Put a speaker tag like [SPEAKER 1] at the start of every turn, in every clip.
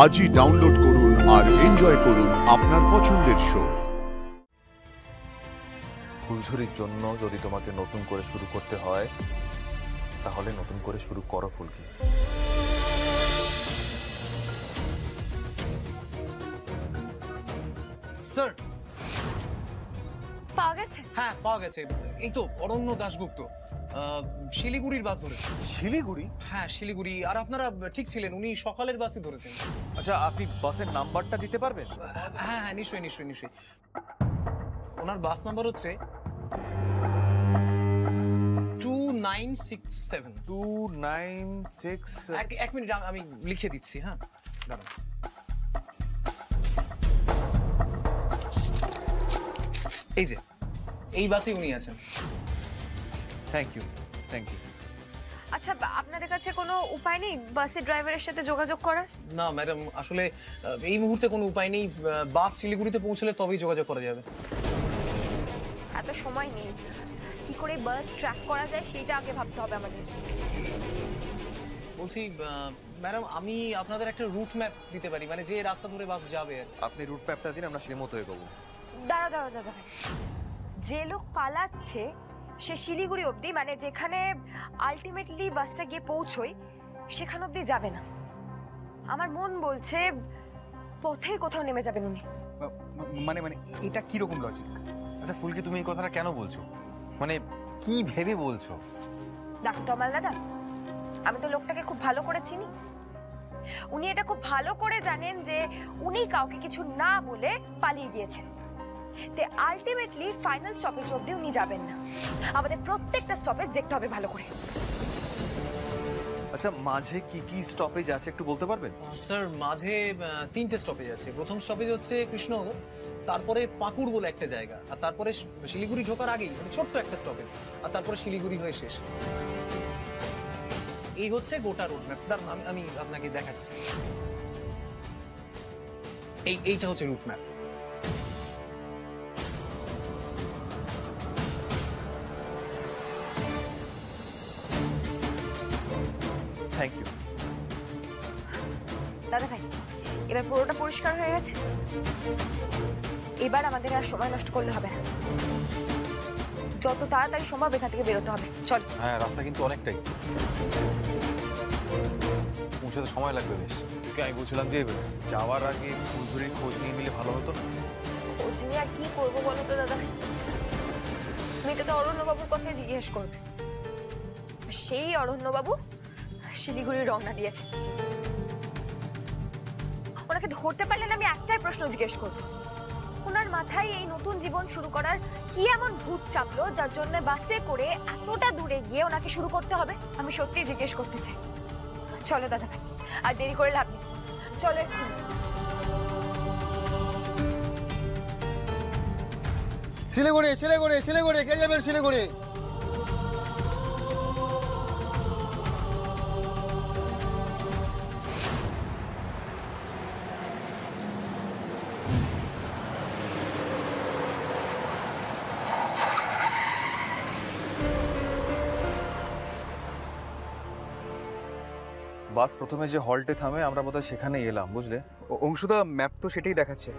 [SPEAKER 1] আজই ডাউনলোড করুন আর এনজয় করুন আপনার পছন্দের শো।
[SPEAKER 2] ফুলঝুরির জন্য যদি তোমাকে নতুন করে শুরু করতে হয় তাহলে নতুন করে শুরু করো ফুলকি।
[SPEAKER 3] স্যার,
[SPEAKER 4] পাওয়া গেছে?
[SPEAKER 3] হ্যাঁ পাওয়া গেছে। এই তো অরণ্য দাশগুপ্ত শিলিগুড়ির বাস ধরেছে।
[SPEAKER 2] শিলিগুড়ি?
[SPEAKER 3] হ্যাঁ শিলিগুড়ি। আর আপনারা ঠিক ছিলেন, উনি সকালের বাসই ধরেছেন।
[SPEAKER 2] আচ্ছা, আপনি বাসের নাম্বারটা দিতে পারবেন?
[SPEAKER 3] হ্যাঁ হ্যাঁ নিশ্চয়ই নিশ্চয়ই নিশ্চয়ই। ওনার বাস নাম্বার হচ্ছে 2967।
[SPEAKER 2] 296।
[SPEAKER 3] এক মিনিট, আমি লিখে দিচ্ছি। হ্যাঁ দাঁড়ান। এই যে এই বাসে উনি আছেন।
[SPEAKER 2] Thank you, thank you.
[SPEAKER 4] আচ্ছা, আপনাদের কাছে কোনো উপায় নেই বাসের ড্রাইভারের সাথে যোগাযোগ করার?
[SPEAKER 3] না ম্যাডাম, আসলে এই মুহূর্তে কোনো উপায় নেই। বাস শিলিগুড়িতে পৌঁছলে তবেই যোগাযোগ করা যাবে।
[SPEAKER 4] এত সময় নেই, কি করে বাস ট্র্যাক করা যায় সেটা আগে ভাবতে হবে আমাদের।
[SPEAKER 3] বলছি ম্যাডাম, আমি আপনাদের একটা রুট ম্যাপ দিতে পারি, মানে যে রাস্তা ধরে বাস যাবে।
[SPEAKER 2] আপনি রুট ম্যাপটা দিন, আমরা সেই মতো এগোবো।
[SPEAKER 4] দাঁড়া ভাই, যে লোক পালাচ্ছে সে শিলিগুড়ি অবধি, মানে যেখানে আলটিমেটলি বাসটা গিয়ে পৌঁছয় সেখানে অবধি যাবে না। আমার মন বলছে পথে কোথাও নেমে যাবেন উনি।
[SPEAKER 5] মানে মানে এটা কি রকম লজিক? আচ্ছা ফুলকি, তুমি এই কথাটা কেন বলছো? মানে কি ভেবে বলছো?
[SPEAKER 4] দেখো তমাল দাদা, আমি তো লোকটাকে খুব ভালো করে চিনি। উনি এটা খুব ভালো করে জানেন যে উনি কাউকে কিছু না বলে পালিয়ে গিয়েছেন। তে আলটিমেটলি ফাইনাল স্টপেজ অবধি উনি যাবেন না। আমাদের প্রত্যেকটা স্টপেজ দেখতে হবে ভালো করে।
[SPEAKER 2] আচ্ছা, মাঝে কি কি স্টপেজ আছে একটু বলতে পারবেন?
[SPEAKER 3] স্যার, মাঝে 3টে স্টপেজ আছে। প্রথম স্টপেজ হচ্ছে কৃষ্ণনগর, তারপরে পাকুড় বলে একটা জায়গা, আর তারপরে শিলিগুড়ি ঢোকার আগেই মানে ছোট্ট একটা স্টপেজ, আর তারপরে শিলিগুড়ি হয়ে শেষ। এই হচ্ছে গোটা রোড ম্যাপ। দাঁড়ান, আমি আপনাকে দেখাচ্ছি। এইটা হচ্ছে রুট ম্যাপ।
[SPEAKER 2] Thank you.
[SPEAKER 4] দাদা ভাই, এবার পুরোটা পরিষ্কার হয়ে গেছে। এবার আমাদের আর সময় নষ্ট করলে হবে না, যত তাড়াতাড়ি সম্ভব এখান থেকে বেরোতে হবে। চল।
[SPEAKER 5] হ্যাঁ, রাস্তা কিন্তু অনেকটাই, পৌঁছাতে সময় লাগবে বেশ। ওকে আমি বলছিলাম যে যাওয়ার আগে ফুলঝুরির খোঁজ নিয়ে নিলে ভালো হতো না?
[SPEAKER 4] খোঁজ নিয়ে আর কি করবো বলো তো দাদা ভাই? মেয়েটা তো অরণ্যবাবুর কথাই জিজ্ঞেস করবে। সেই অরণ্যবাবু শিলিগুড়ির রওনা দিয়েছে। ওনাকে ধরতে পারলেন আমি একটাই প্রশ্ন জিজ্ঞেস করব, ওনার মাথায় এই নতুন জীবন শুরু করার কি এমন ভূত চাপলো যার জন্য বাসে করে এতটা দূরে গিয়ে ওনাকে শুরু করতে হবে? আমি সত্যিই জিজ্ঞেস করতে চাই। চলো দাদা ভাই, আর দেরি করে লাভ নেই, চলো এক্ষুনি।
[SPEAKER 6] শিলিগুড়ি শিলিগুড়ি শিলিগুড়ি, কে যাবেন শিলিগুড়ি?
[SPEAKER 2] বাস প্রথমে যে হল্টে থামে আমরা বোধহয় সেখানে এলাম, বুঝলে?
[SPEAKER 5] অংশুদা, ম্যাপ তো সেটাই দেখাচ্ছে।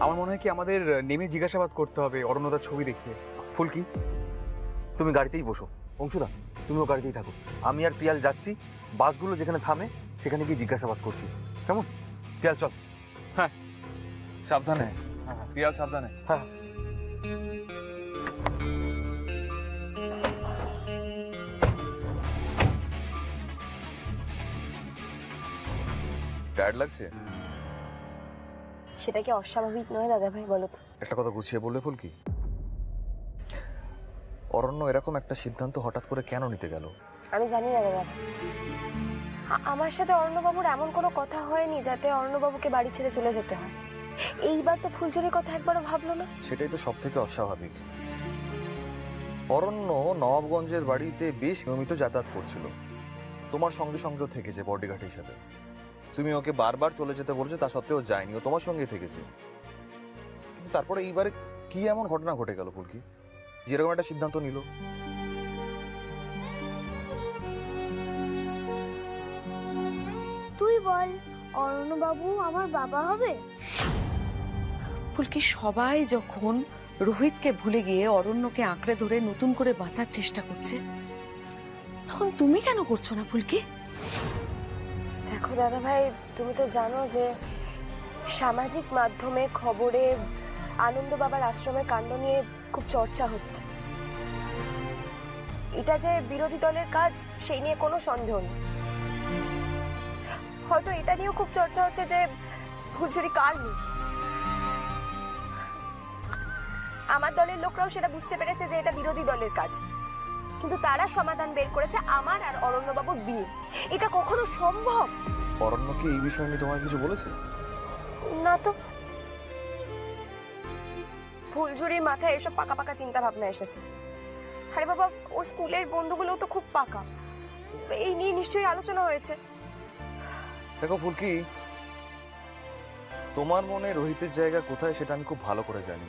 [SPEAKER 5] আমার মনে হয় কি আমাদের নেমে জিজ্ঞাসাবাদ করতে হবে অরণ্যদার ছবি দেখিয়ে। ফুলকি, তুমি গাড়িতেই বসো, অংশুদা তুমিও গাড়িতেই থাকো। আমি আর পিয়াল যাচ্ছি, বাসগুলো যেখানে থামে সেখানে গিয়ে জিজ্ঞাসাবাদ করছি, কেমন? পিয়াল চল।
[SPEAKER 2] হ্যাঁ, সাবধানে। পিয়াল সাবধানে।
[SPEAKER 5] হ্যাঁ।
[SPEAKER 2] টায়ার্ড লাগছে?
[SPEAKER 4] সেটা কি অস্বাভাবিক নয় দাদা ভাই, বলো তো?
[SPEAKER 2] একটা কথা গুছিয়ে বললে ফুলকি, অরণ্য এরকম একটা সিদ্ধান্ত হঠাৎ করে কেন নিতে গেল?
[SPEAKER 4] আমি জানি না দাদা, আমার সাথে অরণ্যবাবুর এমন কোনো কথা হয়নি যাতে অরণ্যবাবুকে বাড়ি ছেড়ে চলে যেতে হয়। এইবার তো ফুলঝুরির কথা একবারও ভাবলো না।
[SPEAKER 2] সেটাই তো সব থেকে অস্বাভাবিক। অরণ্য নবাবগঞ্জের বাড়িতে বেশ নিয়মিত যাতায়াত করছিল, তোমার সঙ্গে সঙ্গেও থেকেছে বডিগার্ড হিসেবে। তুমি ওকে বারবার চলে যেতে বলেছো, তা সত্ত্বেও যায়নি, ও তোমার সঙ্গে থেকেছে। কিন্তু তারপরে এইবারে কি এমন ঘটনা ঘটে গেল ফুলকি, যেরকম একটা সিদ্ধান্ত নিল?
[SPEAKER 7] তুই বল, অরণ্যবাবু আমার বাবা হবে?
[SPEAKER 8] ফুলকি, সবাই যখন রোহিতকে ভুলে গিয়ে অরণ্যকে আঁকড়ে ধরে নতুন করে বাঁচার চেষ্টা করছে, তখন তুমি কেন করছো না ফুলকি?
[SPEAKER 4] দেখো দাদা ভাই, তুমি তো জানো যে সামাজিক মাধ্যমে খবরে আনন্দ বাবার আশ্রমের কাণ্ড নিয়ে খুব চর্চা হচ্ছে। এটা যে বিরোধী দলের কাজ সেই নিয়ে কোনো সন্দেহ নেই। হয়তো এটা নিয়েও খুব চর্চা হচ্ছে যে ফুলঝুরি কার মেয়ে। আমার দলের লোকরাও সেটা বুঝতে পেরেছে যে এটা বিরোধী দলের কাজ, কিন্তু তারা সমাধান বের করেছে আমার আর অরণ্যবাবুর বিয়ে। এটা কখনো সম্ভব?
[SPEAKER 2] অরণ্য কি এই বিষয় নিয়ে তোমায় কিছু বলেছে?
[SPEAKER 4] না তো। ফুলঝুরির মাথায় এসব পাকা পাকা চিন্তা ভাবনা এসেছে। আরে বাবা, ওর স্কুলের বন্ধুগুলো তো খুব পাকা, এই নিয়ে নিশ্চয়ই আলোচনা হয়েছে।
[SPEAKER 2] দেখো ফুলকি, তোমার মনে রোহিতের জায়গা কোথায় সেটা আমি খুব ভালো করে জানি,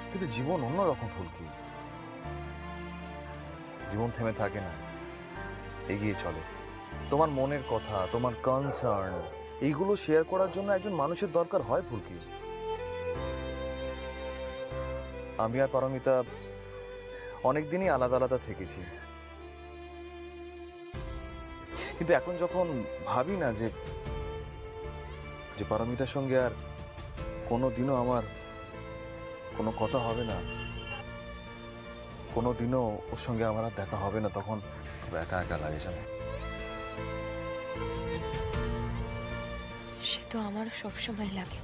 [SPEAKER 2] কিন্তু জীবন অন্যরকম ফুলকি। জীবন থেমে থাকে না, এগিয়ে চলে। তোমার মনের কথা, তোমার কনসার্ন, এইগুলো শেয়ার করার জন্য একজন মানুষের দরকার হয় ফুলকি। আমি আর পারমিতা অনেকদিনই আলাদা আলাদা থেকেছি, কিন্তু এখন যখন ভাবি না যে পারমিতার সঙ্গে আর কোনোদিনও আমার কোনো কথা হবে না, কোনোদিনও ওর সঙ্গে আমার আর দেখা হবে না, তখন খুব একা একা লাগে জানো।
[SPEAKER 9] সে তো আমারও সবসময় লাগে,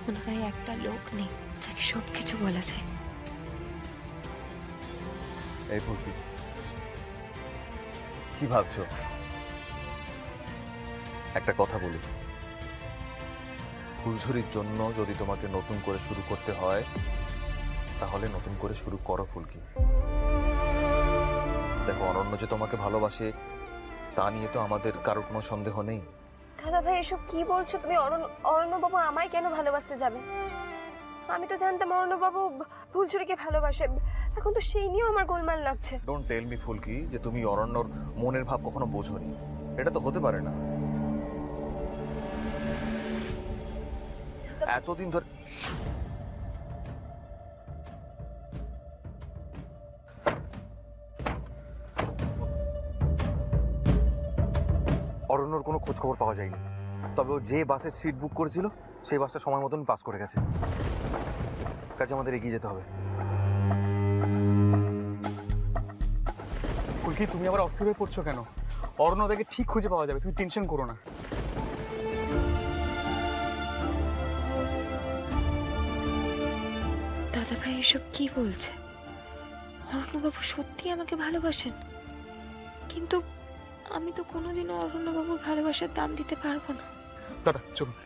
[SPEAKER 9] মনে হয় একটা লোক নেই যাকে সবকিছু বলা যায়।
[SPEAKER 2] এই ফুলকি, কি ভাবছো? একটা কথা বলি, ফুলঝুরির জন্য যদি তোমাকে নতুন করে শুরু করতে হয়, তাহলে নতুন করে শুরু করো ফুলকি। দেখো, অরণ্য যে তোমাকে ভালোবাসে তা নিয়ে তো আমাদের কারোর কোনো সন্দেহ নেই।
[SPEAKER 4] দাদা ভাই, এসব কি বলছো তুমি? অরণ্যবাবু আমায় কেন ভালোবাসতে যাবে? আমি তো জানতাম অরণ্যবাবু ফুলঝুরিকে ভালোবাসে, এখন তো সেই নিয়েও আমার গোলমাল লাগছে।
[SPEAKER 2] ডোন্ট টেল মি ফুলকি যে তুমি অরণ্যর মনের ভাব কখনো বোঝোনি। এটা তো হতে পারে না। এতদিন ধরে
[SPEAKER 5] অরণ্যর কোনো খোঁজ খবর পাওয়া যায়নি, তবে ও যে বাসের সিট বুক করেছিল সেই বাসটা সময় মতন পাস করে গেছে। কাজে আমাদের এগিয়ে যেতে হবে।
[SPEAKER 6] ফুলকি, তুমি আবার অস্থির হয়ে পড়ছো কেন? অরণ্যদাকে ঠিক খুঁজে পাওয়া যাবে, তুমি টেনশন করো না।
[SPEAKER 9] দাদা ভাই এসব কি বলছে? অরণ্যবাবু সত্যি আমাকে ভালোবাসেন, কিন্তু আমি তো কোনোদিনও অরণ্যবাবুর ভালোবাসার দাম দিতে পারবো না।
[SPEAKER 6] দাদা চলুন।